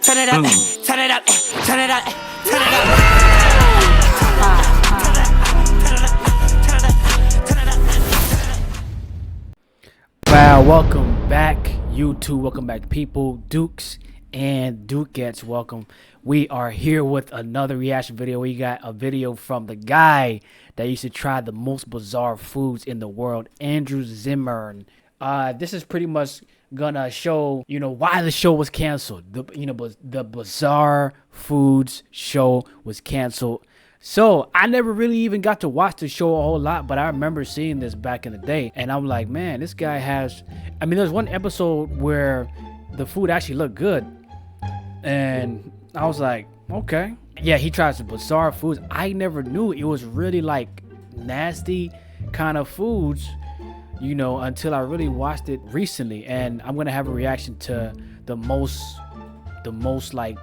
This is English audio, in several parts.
turn it up, turn it up, turn it up, turn it up. Wow, welcome back, YouTube. Welcome back, people. Dukes and Dukettes, welcome. We are here with another reaction video. We got a video from the guy that used to try the most bizarre foods in the world, Andrew Zimmern. This is pretty much gonna show, why the show was canceled. The Bizarre Foods show was canceled. So I never really even got to watch the show a whole lot, but I remember seeing this back in the day, and I'm like, man, this guy has. There's one episode where the food actually looked good, and I was like, okay, yeah, he tries some bizarre foods. I never knew it was really like nasty kind of foods, until I really watched it recently, and I'm gonna have a reaction to the most like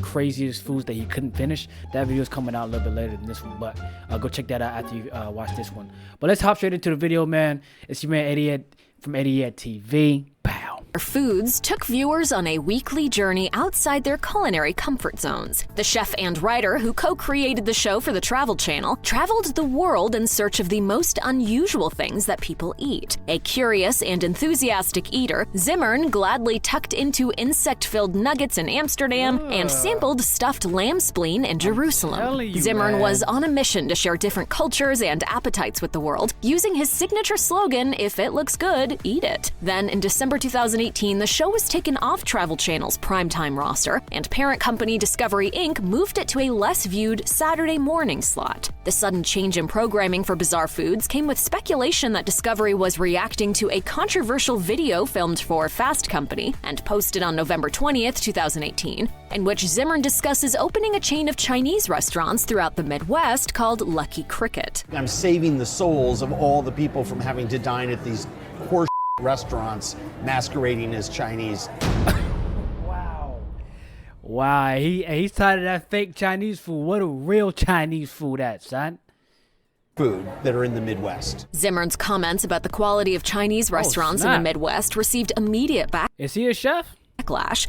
craziest foods that he couldn't finish. That video is coming out a little bit later than this one, but go check that out after you watch this one. But let's hop straight into the video, man. It's your man Eddyed from Eddyed TV. Pow. Foods took viewers on a weekly journey outside their culinary comfort zones. The chef and writer who co-created the show for the Travel Channel traveled the world in search of the most unusual things that people eat. A curious and enthusiastic eater, Zimmern gladly tucked into insect-filled nuggets in Amsterdam and sampled stuffed lamb spleen in Jerusalem. Zimmern was on a mission to share different cultures and appetites with the world, using his signature slogan, "If it looks good, eat it." Then in December 2018, the show was taken off Travel Channel's primetime roster, and parent company Discovery Inc. moved it to a less viewed Saturday morning slot. The sudden change in programming for Bizarre Foods came with speculation that Discovery was reacting to a controversial video filmed for Fast Company and posted on November 20th, 2018, in which Zimmern discusses opening a chain of Chinese restaurants throughout the Midwest called Lucky Cricket. I'm saving the souls of all the people from having to dine at these horse restaurants masquerading as Chinese. Wow, he's tired of that fake Chinese food. What a real Chinese food at, son? Food that are in the Midwest. Zimmern's comments about the quality of Chinese restaurants in the Midwest received immediate backlash. Is he a chef?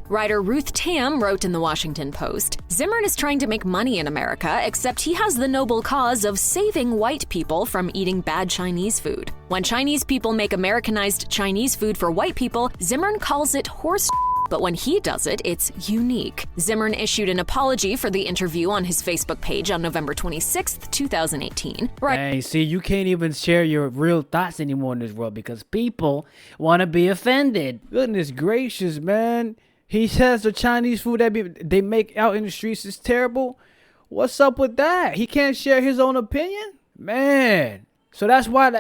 Writer Ruth Tam wrote in the Washington Post, "Zimmern is trying to make money in America, except he has the noble cause of saving white people from eating bad Chinese food. When Chinese people make Americanized Chinese food for white people, Zimmern calls it horse but when he does it, it's unique." Zimmern issued an apology for the interview on his Facebook page on November 26th, 2018. Hey, see, you can't even share your real thoughts anymore in this world because people want to be offended. Goodness gracious, man. He says the Chinese food that they make out in the streets is terrible. What's up with that? He can't share his own opinion? Man. So that's why,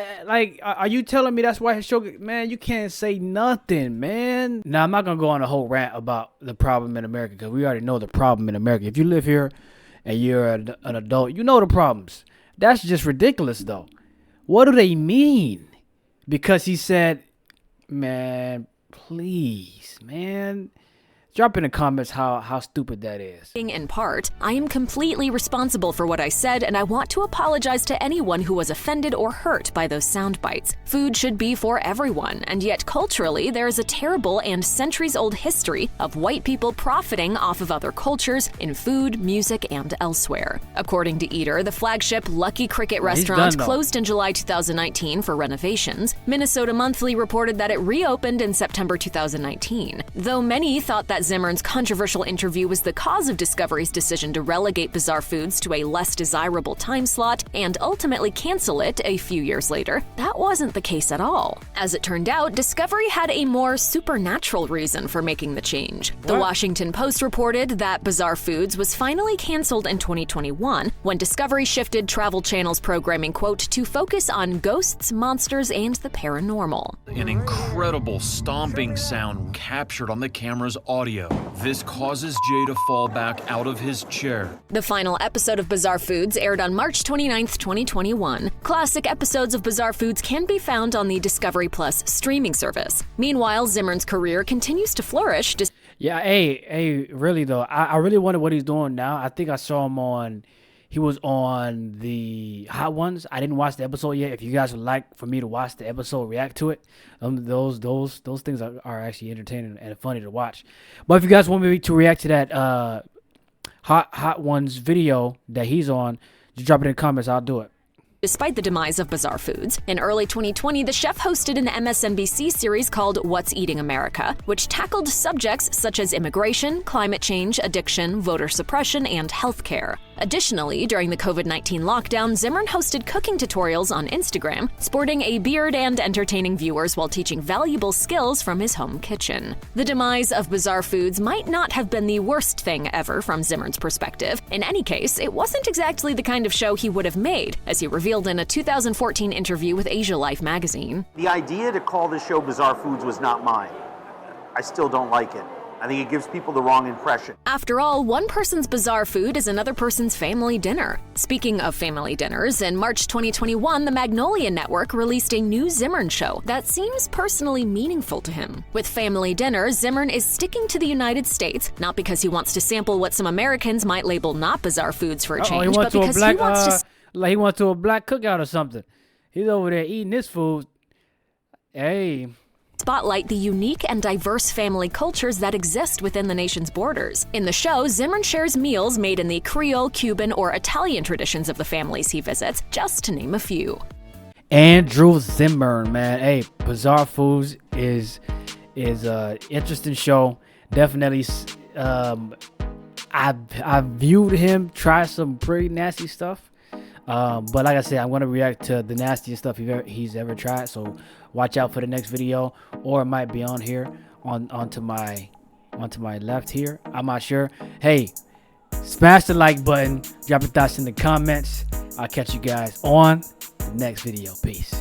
are you telling me that's why his show, man, you can't say nothing, man. Now, I'm not going to go on a whole rant about the problem in America because we already know the problem in America. If you live here and you're an adult, you know the problems. That's just ridiculous, though. What do they mean? Because he said, man, please, man. Drop in the comments how stupid that is. In part, "I am completely responsible for what I said, and I want to apologize to anyone who was offended or hurt by those sound bites. Food should be for everyone, and yet culturally, there is a terrible and centuries-old history of white people profiting off of other cultures in food, music, and elsewhere." According to Eater, the flagship Lucky Cricket restaurant closed in July 2019 for renovations. Minnesota Monthly reported that it reopened in September 2019. Though many thought that Zimmern's controversial interview was the cause of Discovery's decision to relegate Bizarre Foods to a less desirable time slot and ultimately cancel it a few years later, that wasn't the case at all. As it turned out, Discovery had a more supernatural reason for making the change. The Washington Post reported that Bizarre Foods was finally canceled in 2021 when Discovery shifted Travel Channel's programming, quote, to focus on ghosts, monsters, and the paranormal. An incredible stomping sound captured on the camera's audio. This causes Jay to fall back out of his chair. The final episode of Bizarre Foods aired on March 29th, 2021. Classic episodes of Bizarre Foods can be found on the Discovery Plus streaming service. Meanwhile, Zimmern's career continues to flourish. Yeah, hey, really though, I really wonder what he's doing now. I think I saw him on, He was on the Hot Ones. I didn't watch the episode yet. If you guys would like for me to watch the episode, react to it, those things are actually entertaining and funny to watch. But if you guys want me to react to that Hot Ones video that he's on, just drop it in the comments. I'll do it. Despite the demise of Bizarre Foods, in early 2020, the chef hosted an MSNBC series called What's Eating America, which tackled subjects such as immigration, climate change, addiction, voter suppression, and healthcare. Additionally, during the COVID-19 lockdown, Zimmern hosted cooking tutorials on Instagram, sporting a beard and entertaining viewers while teaching valuable skills from his home kitchen. The demise of Bizarre Foods might not have been the worst thing ever from Zimmern's perspective. In any case, it wasn't exactly the kind of show he would have made, as he revealed in a 2014 interview with Asia Life magazine. The idea to call this show Bizarre Foods was not mine. I still don't like it. I think it gives people the wrong impression. After all, one person's bizarre food is another person's family dinner. Speaking of family dinners, in March 2021, the Magnolia Network released a new Zimmern show that seems personally meaningful to him. With Family Dinner, Zimmern is sticking to the United States, not because he wants to sample what some Americans might label not bizarre foods for a change, but because he wants to... Like he went to a black cookout or something. He's over there eating this food. Hey. Spotlight the unique and diverse family cultures that exist within the nation's borders. In the show, Zimmern shares meals made in the Creole, Cuban, or Italian traditions of the families he visits, just to name a few. Andrew Zimmern, man. Hey, Bizarre Foods is a interesting show. Definitely, I viewed him try some pretty nasty stuff. But like I said, I'm going to react to the nastiest stuff he's ever tried. So watch out for the next video, or it might be on here onto my left here. I'm not sure. Hey, smash the like button. Drop your thoughts in the comments. I'll catch you guys on the next video. Peace.